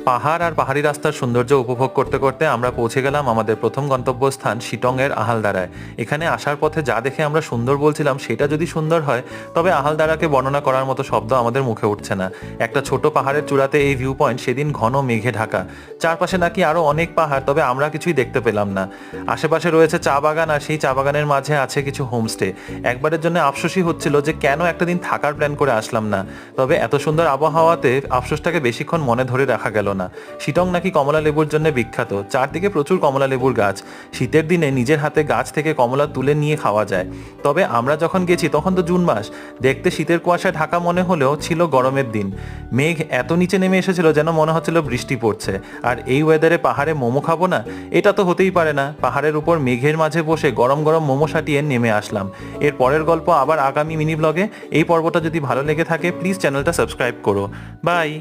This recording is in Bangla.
পাহাড় আর পাহাড়ি রাস্তার সৌন্দর্য উপভোগ করতে করতে আমরা পৌঁছে গেলাম আমাদের প্রথম গন্তব্যস্থান শিটংয়ের আহালদারায়। এখানে আসার পথে যা দেখে আমরা সুন্দর বলছিলাম সেটা যদি সুন্দর হয় তবে আহালদারাকে বর্ণনা করার মতো শব্দ আমাদের মুখে উঠছে না। একটা ছোট পাহাড়ের চূড়াতে এই ভিউ পয়েন্ট, সেদিন ঘন মেঘে ঢাকা, চারপাশে নাকি আরো অনেক পাহাড়, তবে আমরা কিছুই দেখতে পেলাম না। আশেপাশে রয়েছে চা বাগান আর সেই চা বাগানের মাঝে আছে কিছু হোমস্টে। একবারের জন্য আফসোসই হচ্ছিল যে কেন একটা দিন থাকার প্ল্যান করে আসলাম না। তবে এত সুন্দর আবহাওয়াতে আফসোসটাকে বেশিক্ষণ মনে ধরে রাখা গেল না। শিটং নাকি কমলা লেবুর জন্য বিখ্যাত, চারদিকে প্রচুর কমলা লেবুর গাছ। শীতের দিনে নিজের হাতে গাছ থেকে কমলা তুলে নিয়ে খাওয়া যায়। তবে আমরা যখন গেছি তখন তো জুন মাস, দেখতে শীতের কুয়াশায় ঢাকা মনে হলেও ছিল গরমের দিন। মেঘ এত নিচে নেমে এসেছিল যেন মনে হচ্ছিল বৃষ্টি পড়ছে। আর এই ওয়েদারে পাহাড়ে মোমো খাবো না, এটা তো হতেই পারে না। পাহাড়ের উপর মেঘের মাঝে বসে গরম গরম মোমো সাটিয়ে নেমে আসলাম। এর পরের গল্প আবার আগামী মিনি ব্লগে। এই পর্বটা যদি ভালো লেগে থাকে প্লিজ চ্যানেলটা সাবস্ক্রাইব করো। বাই।